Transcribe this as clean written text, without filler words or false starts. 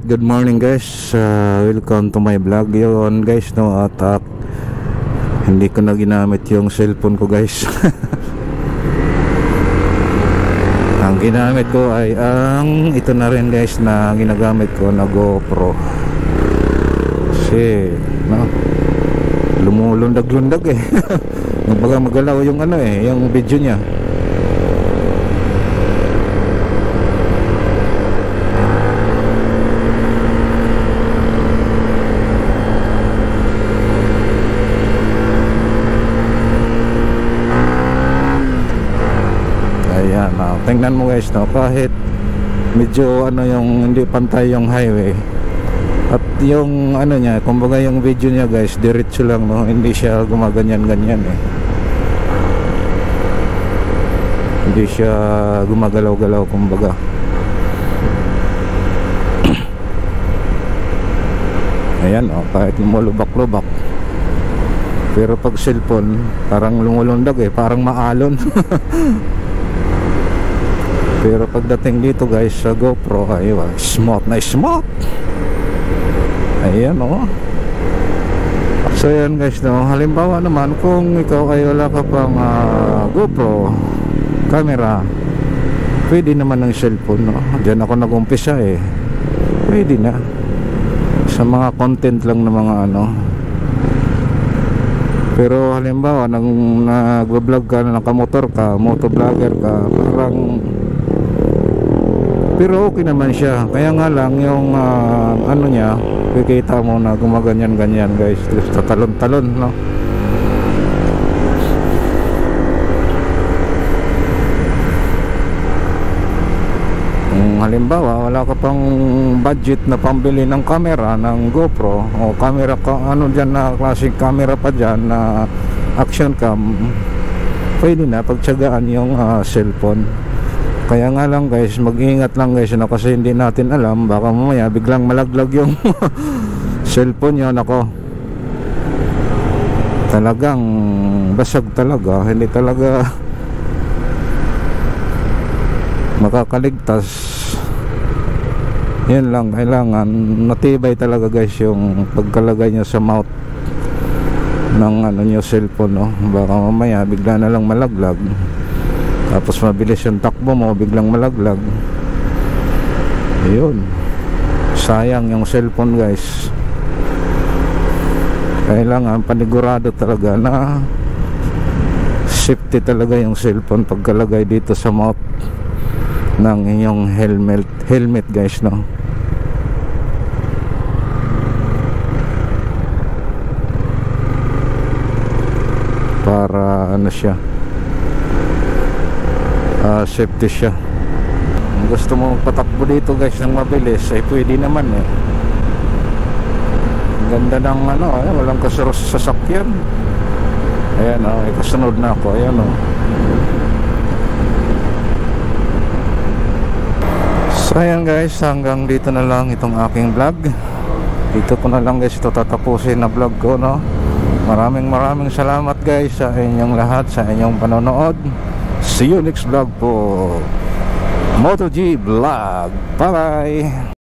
good morning guys. Welcome to my vlog. Yun guys, no, at hindi ko na ginamit yung cellphone ko guys. Ang ginamit ko ay ito na rin guys na ginagamit ko na GoPro. Kasi no, lumulundag-lundag eh. Baga magalaw yung yung video niya. Ayan, tingnan mo guys, no, kahit medyo yung hindi pantay yung highway at yung niya, kumbaga yung video niya guys, diretso lang, no, hindi siya gumaganyan-ganyan eh. Hindi siya gumagalaw-galaw kumbaga. Ayan, kahit lumulubak-lubak. Pero pag cellphone, parang lumulundag eh, parang maalon. Pero pagdating dito guys sa GoPro ay smooth na smooth. Ayan So yan guys, no, halimbawa naman kung ikaw ay wala ka pang GoPro camera, pwede naman ng cellphone, no? Diyan ako nag-umpisa eh. Pwede na sa mga content lang na mga Pero halimbawa nag-vlog ka, nakamotor ka, motovlogger ka, parang pero okay naman siya. Kaya nga lang yung niya, kikita mo na gumaganyan-ganyan guys, sa talon-talon, no? Halimbawa wala ka pang budget na pambili ng camera ng GoPro o camera ka, dyan na klaseng camera pa dyan na action cam, pwede na pagtsagaan yung cellphone. Kaya nga lang guys, mag-ingat lang guys, kasi hindi natin alam, baka mamaya biglang malaglag yung cellphone nyo. Nako, talagang basag talaga, hindi talaga makakaligtas. Yan lang, kailangan matibay talaga guys yung pagkalagay nyo sa mouth ng nyo cellphone, no? Baka mamaya bigla na lang malaglag, tapos mabilis yung takbo mo, biglang malaglag. Ayun, sayang yung cellphone guys. Kailangan panigurado talaga na safety talaga yung cellphone pagkalagay dito sa mouth ng inyong helmet guys, no? Para siya safety siya. Kung gusto mo magpatakbo dito guys ng mabilis ay pwede naman eh. Ganda ng walang kasaros sa sasakyan. Ayan ikasunod na ako. Ayan So ayan guys, hanggang dito na lang itong aking vlog. Dito ko na lang guys ito tatapusin na vlog ko, no? Maraming salamat guys sa inyong lahat, sa inyong panonood. See you next vlog po. Moto G Vlog. Bye bye.